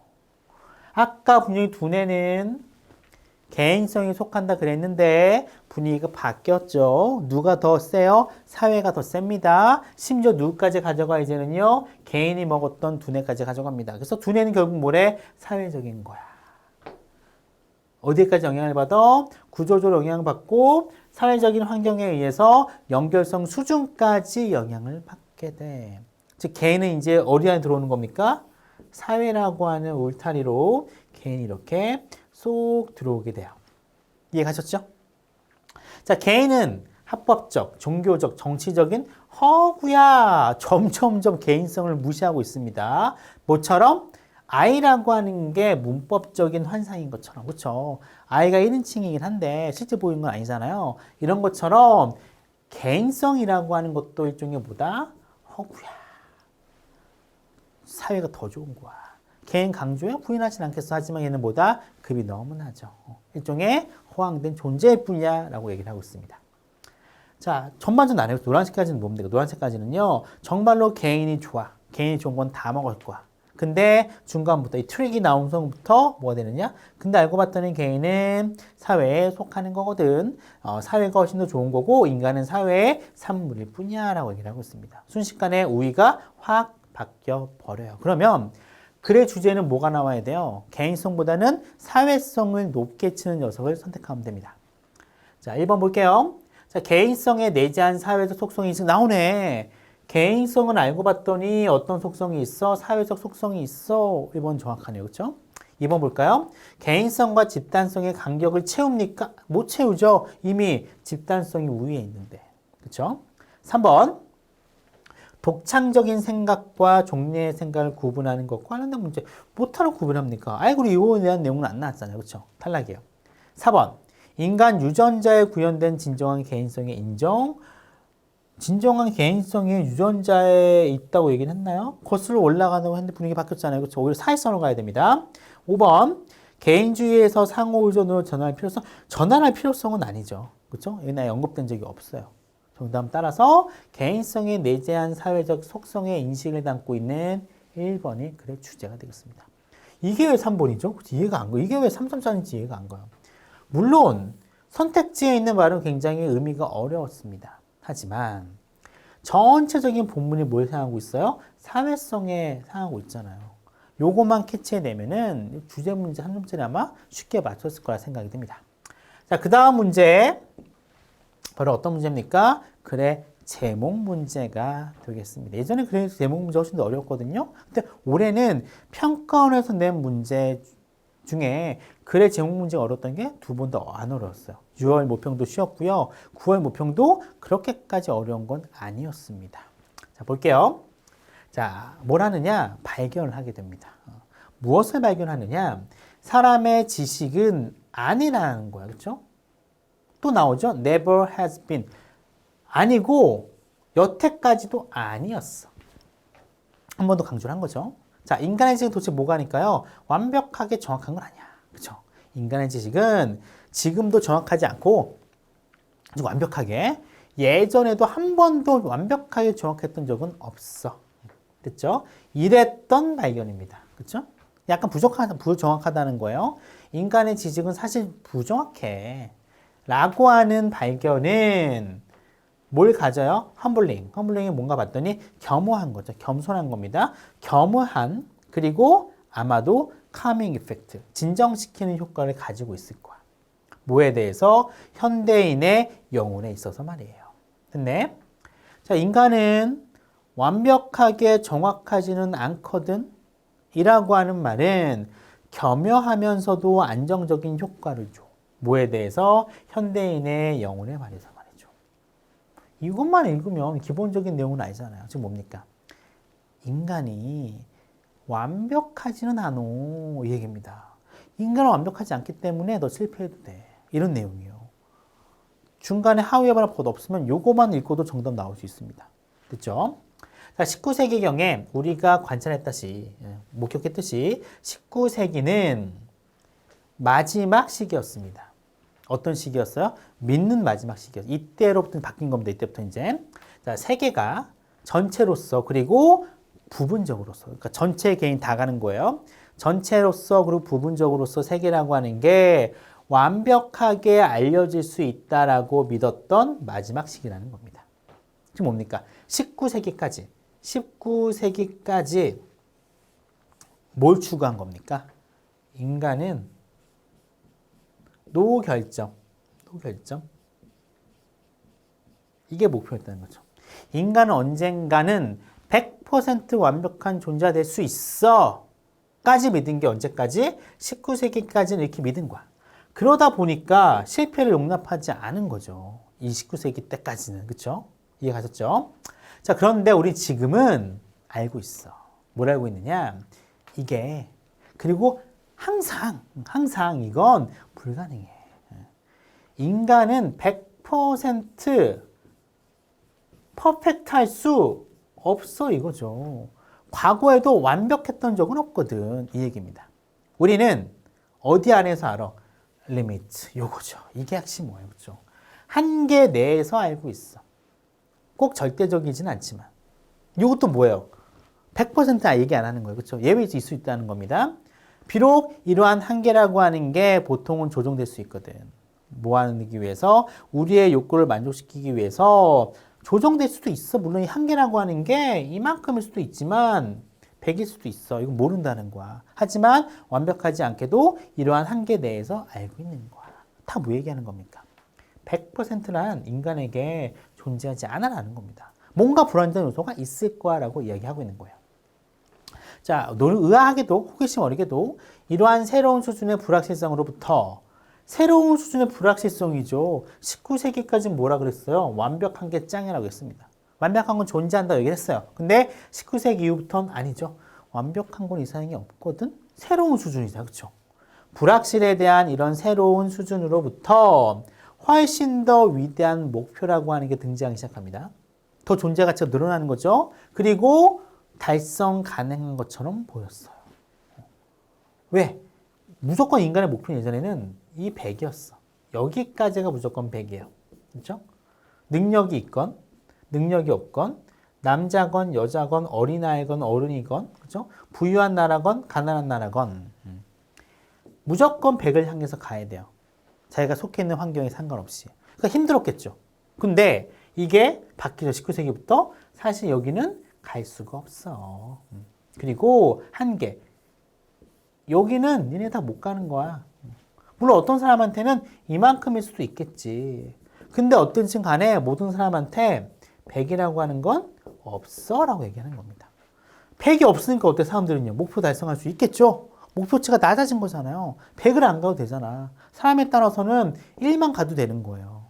아까 분명히 두뇌는 개인성이 속한다 그랬는데 분위기가 바뀌었죠. 누가 더 세요? 사회가 더 셉니다. 심지어 누구까지 가져가 이제는요. 개인이 먹었던 두뇌까지 가져갑니다. 그래서 두뇌는 결국 뭐래? 사회적인 거야. 어디까지 영향을 받아? 구조적으로 영향을 받고 사회적인 환경에 의해서 연결성 수준까지 영향을 받게 돼. 즉 개인은 이제 어디 안에 들어오는 겁니까? 사회라고 하는 울타리로 개인이 이렇게 쏙 들어오게 돼요. 이해가셨죠? 자, 개인은 합법적, 종교적, 정치적인 허구야. 점점점 개인성을 무시하고 있습니다. 뭐처럼? 아이라고 하는 게 문법적인 환상인 것처럼, 그렇죠? 아이가 1인칭이긴 한데 실제 보이는 건 아니잖아요. 이런 것처럼 개인성이라고 하는 것도 일종의 뭐다? 허구야. 사회가 더 좋은 거야. 개인 강조에 부인하진 않겠어. 하지만 얘는 뭐다? 급이 너무 나죠. 일종의 허황된 존재일 뿐이야 라고 얘기를 하고 있습니다. 자, 전반전 안 해요. 노란색까지는 뭡니까? 노란색까지는요. 정말로 개인이 좋아. 개인이 좋은 건 다 먹을 거야. 근데 중간부터 이 트릭이 나온 순부터 뭐가 되느냐? 근데 알고 봤더니 개인은 사회에 속하는 거거든. 사회가 훨씬 더 좋은 거고 인간은 사회의 산물일 뿐이야 라고 얘기를 하고 있습니다. 순식간에 우위가 확 바뀌어 버려요. 그러면 글의 주제는 뭐가 나와야 돼요? 개인성보다는 사회성을 높게 치는 녀석을 선택하면 됩니다. 자, 1번 볼게요. 자, 개인성에 내재한 사회적 속성이 지금 나오네. 개인성은 알고 봤더니 어떤 속성이 있어? 사회적 속성이 있어. 1번 정확하네요. 그렇죠? 2번 볼까요? 개인성과 집단성의 간격을 채웁니까? 못 채우죠. 이미 집단성이 우위에 있는데. 그렇죠? 3번. 독창적인 생각과 종래의 생각을 구분하는 것과 관련된 문제. 못하러 구분합니까? 아이, 그리고 이거에 대한 내용은 안 나왔잖아요. 그렇죠? 탈락이에요. 4번. 인간 유전자에 구현된 진정한 개인성의 인정. 진정한 개인성이 유전자에 있다고 얘기는 했나요? 거슬러 올라가는 핸드 분위기 바뀌었잖아요. 그렇죠? 오히려 사회성으로 가야 됩니다. 5번. 개인주의에서 상호의존으로 전환할 필요성은 아니죠. 그렇죠? 옛날에 언급된 적이 없어요. 정답 따라서 개인성에 내재한 사회적 속성의 인식을 담고 있는 1번이 글의 주제가 되겠습니다. 이게 왜 3번이죠? 이해가 안 가요. 이게 왜 3.4인지 이해가 안 가요. 물론 선택지에 있는 말은 굉장히 의미가 어려웠습니다. 하지만 전체적인 본문이 뭘 상하고 있어요? 사회성에 상하고 있잖아요. 요것만 캐치해내면은 주제 문제 한 문제는 아마 쉽게 맞췄을 거라 생각이 듭니다. 자, 그 다음 문제 바로 어떤 문제입니까? 글의 제목 문제가 되겠습니다. 예전에 글의 제목 문제 훨씬 더 어려웠거든요. 근데 올해는 평가원에서 낸 문제 중에 글의 제목 문제가 어려웠던 게 두 번 더 안 어려웠어요. 6월 모평도 쉬웠고요. 9월 모평도 그렇게까지 어려운 건 아니었습니다. 자, 볼게요. 자, 뭘 하느냐? 발견을 하게 됩니다. 무엇을 발견하느냐? 사람의 지식은 아니라는 거야. 그렇죠? 또 나오죠? never has been. 아니고 여태까지도 아니었어. 한 번 더 강조를 한 거죠. 자, 인간의 지식은 도대체 뭐가니까요? 완벽하게 정확한 건 아니야. 그렇죠? 인간의 지식은 지금도 정확하지 않고 아주 완벽하게 예전에도 한 번도 완벽하게 정확했던 적은 없어. 됐죠? 이랬던 발견입니다. 그렇죠? 약간 부정확하다는 거예요. 인간의 지식은 사실 부정확해. 라고 하는 발견은 뭘 가져요? 험블링. 험블링이 뭔가 봤더니 겸허한 거죠. 겸손한 겁니다. 겸허한, 그리고 아마도 카밍 이펙트, 진정시키는 효과를 가지고 있을 거야. 뭐에 대해서? 현대인의 영혼에 있어서 말이에요. 됐네? 자, 인간은 완벽하게 정확하지는 않거든. 이라고 하는 말은 겸허하면서도 안정적인 효과를 줘. 뭐에 대해서? 현대인의 영혼에 말해서 말이죠. 이것만 읽으면 기본적인 내용은 알잖아요. 지금 뭡니까? 인간이 완벽하지는 않아. 이 얘기입니다. 인간은 완벽하지 않기 때문에 너 실패해도 돼. 이런 내용이에요. 중간에 하위에 바라 법 없으면 요거만 읽고도 정답 나올 수 있습니다. 됐죠? 자, 19세기경에 우리가 관찰했듯이, 목격했듯이 19세기는 마지막 시기였습니다. 어떤 시기였어요? 믿는 마지막 시기였어요. 이때로부터 바뀐 겁니다. 이때부터 이제. 자, 세계가 전체로서 그리고 부분적으로서, 그러니까 전체 개인 다 가는 거예요. 전체로서 그리고 부분적으로서 세계라고 하는 게 완벽하게 알려질 수 있다라고 믿었던 마지막 시기라는 겁니다. 지금 뭡니까? 19세기까지 뭘 추구한 겁니까? 인간은 노결정. 이게 목표였다는 거죠. 인간은 언젠가는 100% 완벽한 존재가 될 수 있어. 까지 믿은 게 언제까지? 19세기까지는 이렇게 믿은 거야. 그러다 보니까 실패를 용납하지 않은 거죠. 이 19세기 때까지는. 그쵸? 이해 가셨죠? 자, 그런데 우리 지금은 알고 있어. 뭘 알고 있느냐? 이게, 그리고 항상 이건 불가능해. 인간은 100% 퍼펙트 할 수 없어, 이거죠. 과거에도 완벽했던 적은 없거든. 이 얘기입니다. 우리는 어디 안에서 알아? 리미트. 요거죠. 이게 핵심 뭐예요? 그렇죠? 한계 내에서 알고 있어. 꼭 절대적이진 않지만. 이것도 뭐예요? 100% 얘기 안 하는 거예요. 그렇죠? 예외일 수 있다는 겁니다. 비록 이러한 한계라고 하는 게 보통은 조정될 수 있거든. 뭐 하기 위해서? 우리의 욕구를 만족시키기 위해서 조정될 수도 있어. 물론 이 한계라고 하는 게 이만큼일 수도 있지만 100일 수도 있어. 이건 모른다는 거야. 하지만 완벽하지 않게도 이러한 한계 내에서 알고 있는 거야. 다 뭐 얘기하는 겁니까? 100%란 인간에게 존재하지 않아라는 겁니다. 뭔가 불완전 요소가 있을 거라고 이야기하고 있는 거예요. 자, 의아하게도 호기심 어리게도 이러한 새로운 수준의 불확실성으로부터 새로운 수준의 불확실성이죠. 19세기까지 뭐라 그랬어요? 완벽한 게 짱이라고 했습니다. 완벽한 건 존재한다 얘기를 했어요. 근데 19세기 이후부터는 아니죠. 완벽한 건 이상이 없거든? 새로운 수준이다. 그렇죠? 불확실에 대한 이런 새로운 수준으로부터 훨씬 더 위대한 목표라고 하는 게 등장하기 시작합니다. 더 존재 가치가 늘어나는 거죠. 그리고 달성 가능한 것처럼 보였어요. 왜? 무조건 인간의 목표는 예전에는 이 100이었어. 여기까지가 무조건 100이에요. 그렇죠? 능력이 있건 능력이 없건 남자건 여자건 어린아이건 어른이건 그렇죠? 부유한 나라건 가난한 나라건 무조건 100을 향해서 가야 돼요. 자기가 속해 있는 환경에 상관없이. 그러니까 힘들었겠죠. 근데 이게 바뀌죠. 19세기부터 사실 여기는 갈 수가 없어. 그리고 한계. 여기는 니네 다 못 가는 거야. 물론 어떤 사람한테는 이만큼일 수도 있겠지. 근데 어떤지 간에 모든 사람한테 100이라고 하는 건 없어 라고 얘기하는 겁니다. 100이 없으니까 어때 사람들은요? 목표 달성할 수 있겠죠? 목표치가 낮아진 거잖아요. 100을 안 가도 되잖아. 사람에 따라서는 1만 가도 되는 거예요.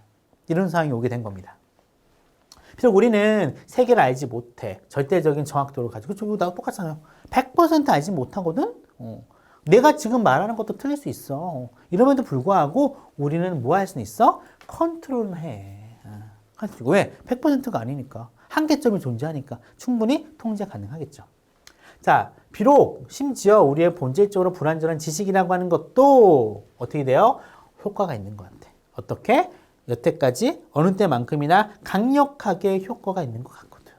이런 상황이 오게 된 겁니다. 비록 우리는 세계를 알지 못해. 절대적인 정확도를 가지고. 그렇죠? 나도 똑같잖아요. 100% 알지 못하거든? 내가 지금 말하는 것도 틀릴 수 있어. 이럼에도 불구하고 우리는 뭐 할 수는 있어? 컨트롤을 해. 왜? 100%가 아니니까. 한계점이 존재하니까 충분히 통제 가능하겠죠. 자, 비록 심지어 우리의 본질적으로 불완전한 지식이라고 하는 것도 어떻게 돼요? 효과가 있는 것 같아. 어떻게? 여태까지 어느 때만큼이나 강력하게 효과가 있는 것 같거든.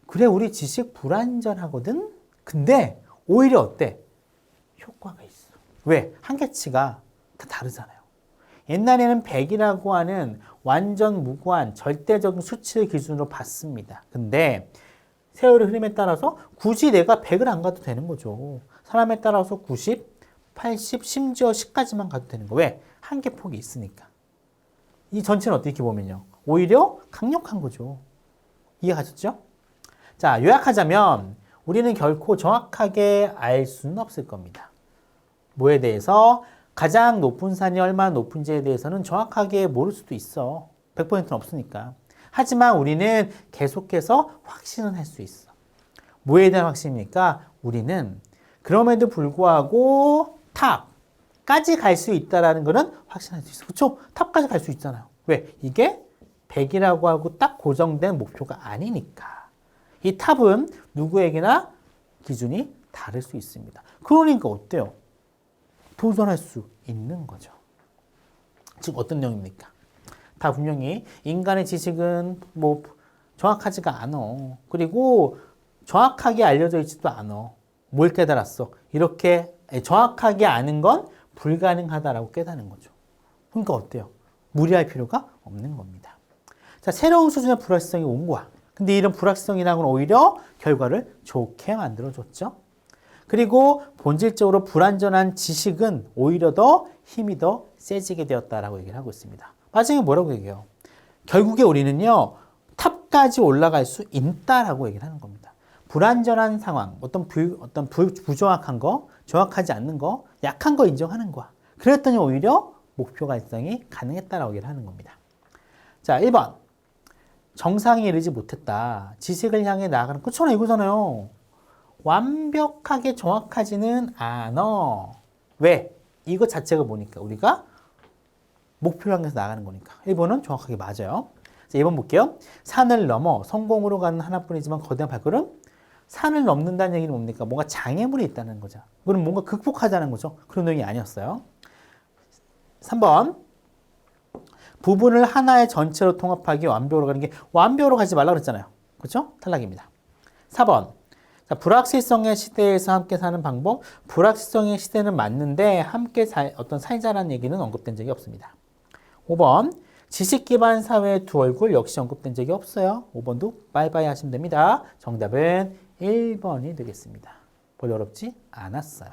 그래, 우리 지식 불완전하거든? 근데 오히려 어때? 효과가 있어. 왜? 한계치가 다 다르잖아요. 옛날에는 100이라고 하는 완전 무고한 절대적인 수치를 기준으로 봤습니다. 근데 세월의 흐름에 따라서 굳이 내가 100을 안 가도 되는 거죠. 사람에 따라서 90, 80, 심지어 10까지만 가도 되는 거. 왜? 한계폭이 있으니까. 이 전체는 어떻게 보면요. 오히려 강력한 거죠. 이해가셨죠? 자, 요약하자면 우리는 결코 정확하게 알 수는 없을 겁니다. 뭐에 대해서? 가장 높은 산이 얼마나 높은지에 대해서는 정확하게 모를 수도 있어. 100%는 없으니까. 하지만 우리는 계속해서 확신은 할 수 있어. 뭐에 대한 확신입니까? 우리는 그럼에도 불구하고 탑까지 갈 수 있다는 것은 확신할 수 있어. 그렇죠? 탑까지 갈 수 있잖아요. 왜? 이게 100이라고 하고 딱 고정된 목표가 아니니까. 이 탑은 누구에게나 기준이 다를 수 있습니다. 그러니까 어때요? 도전할 수 있는 거죠. 즉 어떤 내용입니까? 다 분명히 인간의 지식은 뭐 정확하지가 않아. 그리고 정확하게 알려져 있지도 않아. 뭘 깨달았어? 이렇게 정확하게 아는 건 불가능하다라고 깨닫는 거죠. 그러니까 어때요? 무리할 필요가 없는 겁니다. 자, 새로운 수준의 불확실성이 온 거야. 근데 이런 불확실성이라는 건 오히려 결과를 좋게 만들어줬죠. 그리고 본질적으로 불완전한 지식은 오히려 더 힘이 더 세지게 되었다라고 얘기를 하고 있습니다. 마지막에 뭐라고 얘기해요? 결국에 우리는요, 탑까지 올라갈 수 있다라고 얘기를 하는 겁니다. 불완전한 상황, 부정확한 거, 정확하지 않는 거, 약한 거 인정하는 거야. 그랬더니 오히려 목표 달성이 가능했다라고 얘기를 하는 겁니다. 자, 1번. 정상에 이르지 못했다. 지식을 향해 나아가는, 그렇잖아요. 이거잖아요. 완벽하게 정확하지는 않아. 왜? 이것 자체가 뭐니까? 우리가 목표를 향해서 나가는 거니까. 1번은 정확하게 맞아요. 자, 2번 볼게요. 산을 넘어 성공으로 가는 하나뿐이지만 거대한 발걸음? 산을 넘는다는 얘기는 뭡니까? 뭔가 장애물이 있다는 거죠. 그건 뭔가 극복하자는 거죠. 그런 내용이 아니었어요. 3번. 부분을 하나의 전체로 통합하기 완벽으로 가는 게 완벽으로 가지 말라고 그랬잖아요. 그렇죠? 탈락입니다. 4번. 자, 불확실성의 시대에서 함께 사는 방법. 불확실성의 시대는 맞는데 함께 어떤 살자라는 얘기는 언급된 적이 없습니다. 5번. 지식 기반 사회의 두 얼굴 역시 언급된 적이 없어요. 5번도 바이바이 하시면 됩니다. 정답은 1번이 되겠습니다. 별로 어렵지 않았어요.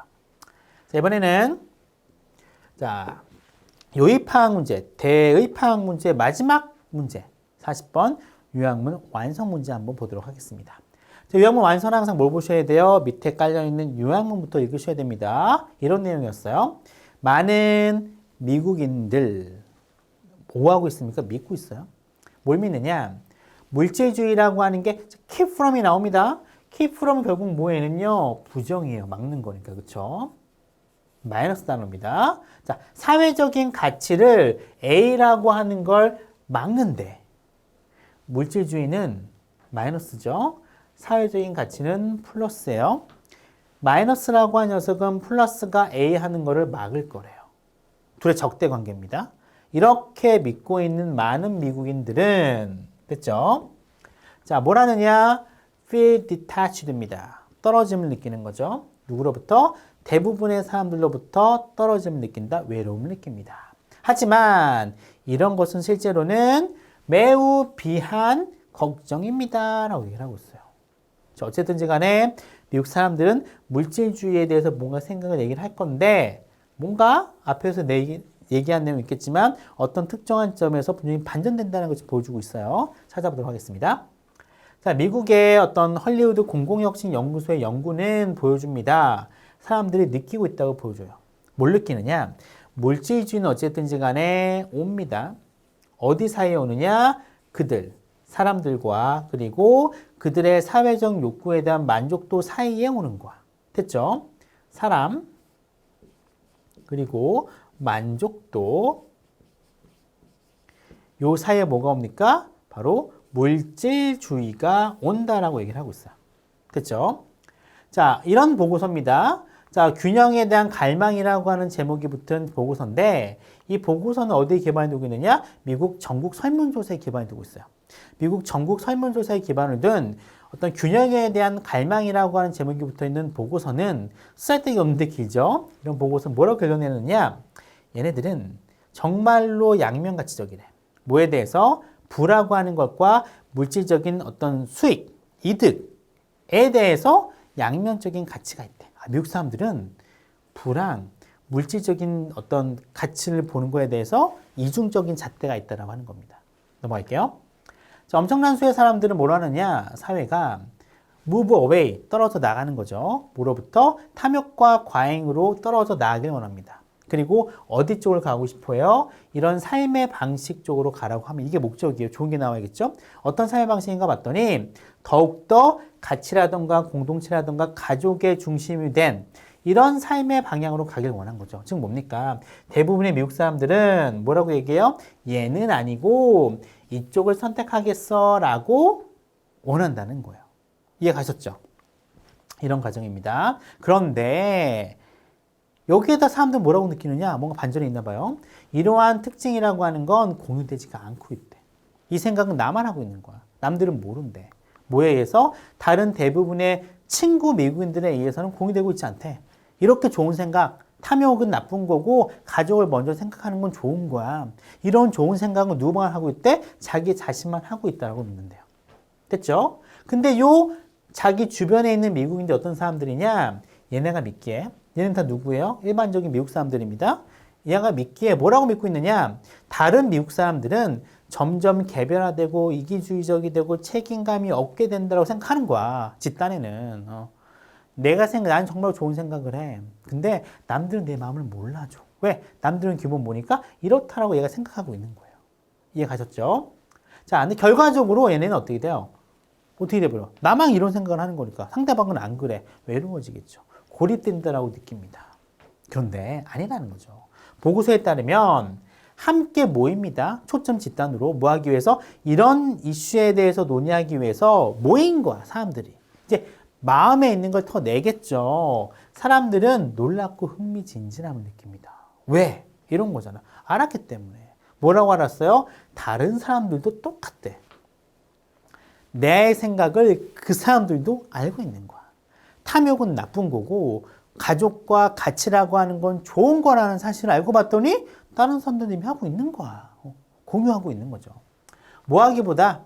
자, 이번에는 자, 요의파악 문제, 대의파악 문제 마지막 문제 40번 요약문 완성 문제 한번 보도록 하겠습니다. 자, 요약문 완성은 항상 뭘 보셔야 돼요? 밑에 깔려있는 요약문부터 읽으셔야 됩니다. 이런 내용이었어요. 많은 미국인들 뭐 하고 있습니까? 믿고 있어요. 뭘 믿느냐? 물질주의라고 하는 게 keep from이 나옵니다. keep from 결국 뭐에는요? 부정이에요. 막는 거니까. 그렇죠? 마이너스 단어입니다. 자, 사회적인 가치를 A라고 하는 걸 막는데 물질주의는 마이너스죠. 사회적인 가치는 플러스예요. 마이너스라고 한 녀석은 플러스가 A 하는 거를 막을 거래요. 둘의 적대 관계입니다. 이렇게 믿고 있는 많은 미국인들은 됐죠? 자, 뭘 하느냐? feel detached입니다. 떨어짐을 느끼는 거죠. 누구로부터? 대부분의 사람들로부터 떨어짐을 느낀다. 외로움을 느낍니다. 하지만 이런 것은 실제로는 매우 비한 걱정입니다. 라고 얘기를 하고 있어요. 자, 어쨌든지 간에 미국 사람들은 물질주의에 대해서 뭔가 생각을 얘기를 할 건데 뭔가 앞에서 얘기한 내용이 있겠지만 어떤 특정한 점에서 분명히 반전된다는 것을 보여주고 있어요. 찾아보도록 하겠습니다. 자, 미국의 어떤 헐리우드 공공혁신 연구소의 연구는 보여줍니다. 사람들이 느끼고 있다고 보여줘요. 뭘 느끼느냐? 물질주의는 어쨌든지 간에 옵니다. 어디 사이에 오느냐? 그들, 사람들과 그리고 그들의 사회적 욕구에 대한 만족도 사이에 오는 거야. 됐죠? 사람, 그리고 만족도 요 사이에 뭐가 옵니까? 바로 물질주의가 온다라고 얘기를 하고 있어요. 그렇죠? 자, 이런 보고서입니다. 자, 균형에 대한 갈망이라고 하는 제목이 붙은 보고서인데 이 보고서는 어디에 기반이 두고 있느냐? 미국 전국 설문조사에 기반이 두고 있어요. 미국 전국 설문조사에 기반을 둔 어떤 균형에 대한 갈망이라고 하는 제목이 붙어있는 보고서는 쓸데기 없는데 길죠? 이런 보고서는 뭐라고 결론내느냐? 얘네들은 정말로 양면가치적이래. 뭐에 대해서? 부라고 하는 것과 물질적인 어떤 수익, 이득에 대해서 양면적인 가치가 있대. 미국 사람들은 부랑 물질적인 어떤 가치를 보는 거에 대해서 이중적인 잣대가 있다고 하는 겁니다. 넘어갈게요. 자, 엄청난 수의 사람들은 뭘 하느냐? 사회가 move away, 떨어져 나가는 거죠. 뭐로부터? 탐욕과 과잉으로 떨어져 나가길 원합니다. 그리고 어디 쪽을 가고 싶어요? 이런 삶의 방식 쪽으로 가라고 하면 이게 목적이에요. 좋은 게 나와야겠죠? 어떤 삶의 방식인가 봤더니 더욱더 가치라든가 공동체라든가 가족의 중심이 된 이런 삶의 방향으로 가길 원한 거죠. 즉 뭡니까? 대부분의 미국 사람들은 뭐라고 얘기해요? 얘는 아니고 이쪽을 선택하겠어 라고 원한다는 거예요. 이해 가셨죠? 이런 과정입니다. 그런데 여기에다 사람들은 뭐라고 느끼느냐? 뭔가 반전이 있나 봐요. 이러한 특징이라고 하는 건 공유되지가 않고 있대. 이 생각은 나만 하고 있는 거야. 남들은 모른대. 뭐에 의해서? 다른 대부분의 친구 미국인들에 의해서는 공유되고 있지 않대. 이렇게 좋은 생각, 탐욕은 나쁜 거고 가족을 먼저 생각하는 건 좋은 거야. 이런 좋은 생각은 누구만 하고 있대? 자기 자신만 하고 있다고 믿는데요. 됐죠? 근데 요 자기 주변에 있는 미국인들 어떤 사람들이냐? 얘네가 믿기에 얘는 다 누구예요? 일반적인 미국 사람들입니다. 얘가 믿기에 뭐라고 믿고 있느냐? 다른 미국 사람들은 점점 개별화되고 이기주의적이 되고 책임감이 없게 된다고 생각하는 거야. 집단에는. 난 정말 좋은 생각을 해. 근데 남들은 내 마음을 몰라줘. 왜? 남들은 기본 보니까 이렇다라고 얘가 생각하고 있는 거예요. 이해 가셨죠? 자, 근데 결과적으로 얘네는 어떻게 돼요? 어떻게 돼버려? 나만 이런 생각을 하는 거니까 상대방은 안 그래. 외로워지겠죠. 고립된다라고 느낍니다. 그런데 아니라는 거죠. 보고서에 따르면 함께 모입니다. 초점 집단으로 뭐 하기 위해서? 이런 이슈에 대해서 논의하기 위해서 모인 거야, 사람들이. 이제 마음에 있는 걸 더 내겠죠. 사람들은 놀랍고 흥미진진함을 느낍니다. 왜? 이런 거잖아. 알았기 때문에. 뭐라고 알았어요? 다른 사람들도 똑같대. 내 생각을 그 사람들도 알고 있는 거야. 탐욕은 나쁜 거고 가족과 가치라고 하는 건 좋은 거라는 사실을 알고 봤더니 다른 사람들이 하고 있는 거야. 공유하고 있는 거죠. 뭐 하기보다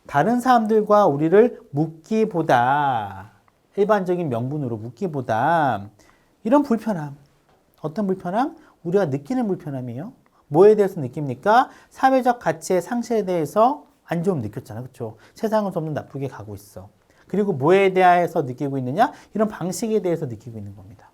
다른 사람들과 우리를 묻기보다 일반적인 명분으로 묻기보다 이런 불편함. 어떤 불편함? 우리가 느끼는 불편함이에요. 뭐에 대해서 느낍니까? 사회적 가치의 상실에 대해서 안 좋음 느꼈잖아. 그렇죠? 세상은 점점 나쁘게 가고 있어. 그리고 뭐에 대해서 느끼고 있느냐? 이런 방식에 대해서 느끼고 있는 겁니다.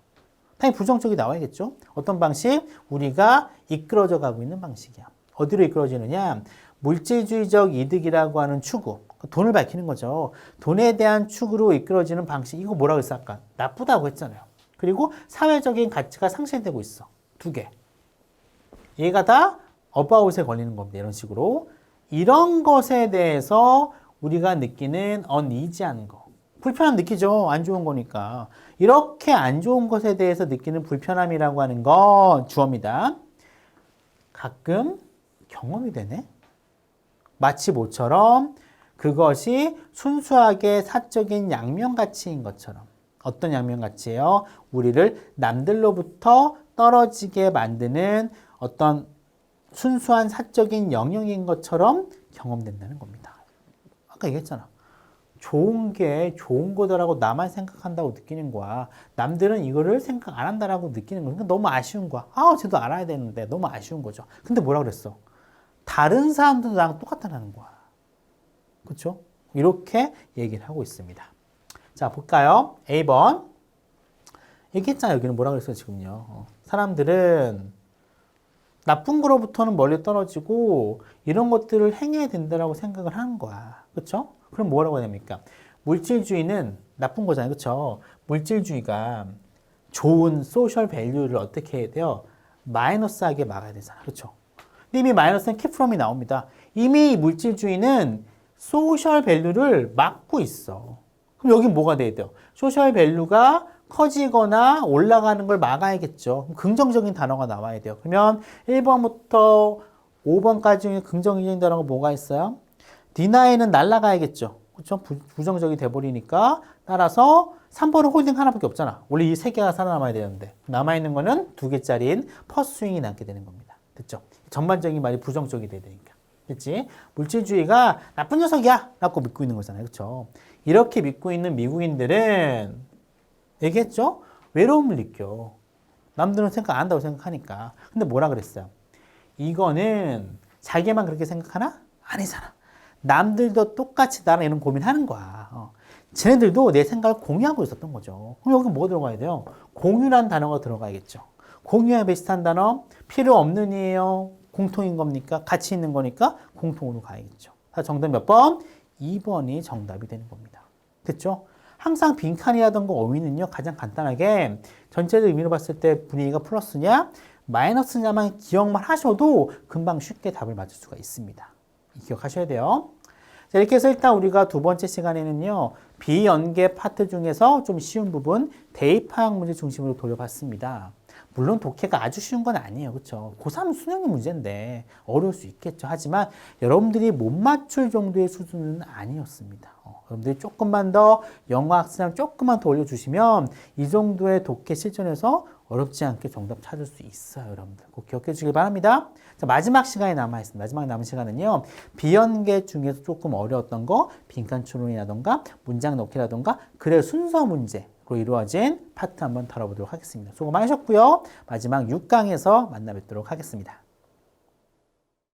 당연히 부정적이 나와야겠죠? 어떤 방식? 우리가 이끌어져 가고 있는 방식이야. 어디로 이끌어지느냐? 물질주의적 이득이라고 하는 추구. 돈을 밝히는 거죠. 돈에 대한 추구로 이끌어지는 방식. 이거 뭐라고 했어? 아까 나쁘다고 했잖아요. 그리고 사회적인 가치가 상실되고 있어. 두 개. 얘가 다 어바웃에 걸리는 겁니다. 이런 식으로. 이런 것에 대해서 우리가 느끼는 어니지한 거. 불편함 느끼죠. 안 좋은 거니까. 이렇게 안 좋은 것에 대해서 느끼는 불편함이라고 하는 건 주어입니다. 가끔 경험이 되네. 마치 모처럼 그것이 순수하게 사적인 양면가치인 것처럼. 어떤 양면가치예요? 우리를 남들로부터 떨어지게 만드는 어떤 순수한 사적인 영역인 것처럼 경험된다는 겁니다. 아까 얘기했잖아. 좋은 게 좋은 거다라고 나만 생각한다고 느끼는 거야. 남들은 이거를 생각 안 한다라고 느끼는 거야. 그러니까 너무 아쉬운 거야. 쟤도 알아야 되는데 너무 아쉬운 거죠. 근데 뭐라 그랬어? 다른 사람들도 나랑 똑같다는 거야. 그렇죠? 이렇게 얘기를 하고 있습니다. 자, 볼까요? A번. 얘기했잖아요. 여기는 뭐라 그랬어요, 지금요. 사람들은 나쁜 거로부터는 멀리 떨어지고 이런 것들을 행해야 된다라고 생각을 하는 거야. 그렇죠? 그럼 뭐라고 해야 됩니까? 물질주의는 나쁜 거잖아요. 그렇죠? 물질주의가 좋은 소셜 밸류를 어떻게 해야 돼요? 마이너스하게 막아야 되잖아. 그렇죠? 근데 이미 마이너스는 keep from이 나옵니다. 이미 물질주의는 소셜 밸류를 막고 있어. 그럼 여기 뭐가 돼야 돼요? 소셜 밸류가 커지거나 올라가는 걸 막아야겠죠. 긍정적인 단어가 나와야 돼요. 그러면 1번부터 5번까지 중에 긍정적인 단어가 뭐가 있어요? 디나이는 날아가야겠죠. 그렇죠? 부정적이 돼버리니까 따라서 3번은 홀딩 하나밖에 없잖아. 원래 이 세 개가 살아남아야 되는데 남아있는 거는 2개짜리인 퍼스윙이 남게 되는 겁니다. 됐죠? 전반적인 말이 부정적이 돼야 되니까. 됐지? 물질주의가 나쁜 녀석이야 라고 믿고 있는 거잖아요. 그렇죠? 이렇게 믿고 있는 미국인들은 얘기했죠? 외로움을 느껴. 남들은 생각 안 한다고 생각하니까. 근데 뭐라 그랬어요? 이거는 자기만 그렇게 생각하나? 아니잖아. 남들도 똑같이 나랑 이런 고민하는 거야. 쟤네들도 내 생각을 공유하고 있었던 거죠. 그럼 여기 뭐 들어가야 돼요? 공유란 단어가 들어가야겠죠. 공유와 비슷한 단어, 필요 없는 이에요. 공통인 겁니까? 같이 있는 거니까 공통으로 가야겠죠. 정답 몇 번? 2번이 정답이 되는 겁니다. 됐죠? 항상 빈칸이라던가 어휘는요, 가장 간단하게 전체적 의미로 봤을 때 분위기가 플러스냐, 마이너스냐만 기억만 하셔도 금방 쉽게 답을 맞을 수가 있습니다. 기억하셔야 돼요. 자, 이렇게 해서 일단 우리가 두 번째 시간에는요, 비연계 파트 중에서 좀 쉬운 부분, 대입화학 문제 중심으로 돌려봤습니다. 물론 독해가 아주 쉬운 건 아니에요. 그렇죠? 고3 수능의 문제인데 어려울 수 있겠죠. 하지만 여러분들이 못 맞출 정도의 수준은 아니었습니다. 여러분들이 조금만 더 영어 학습량 조금만 더 올려주시면 이 정도의 독해 실전에서 어렵지 않게 정답 찾을 수 있어요. 여러분들 꼭 기억해 주시기 바랍니다. 자, 마지막 시간이 남아있습니다. 마지막 남은 시간은요. 비연계 중에서 조금 어려웠던 거 빈칸 추론이라던가 문장 넣기라던가 글의 순서 문제로 이루어진 파트 한번 다뤄보도록 하겠습니다. 수고 많으셨고요. 마지막 6강에서 만나 뵙도록 하겠습니다.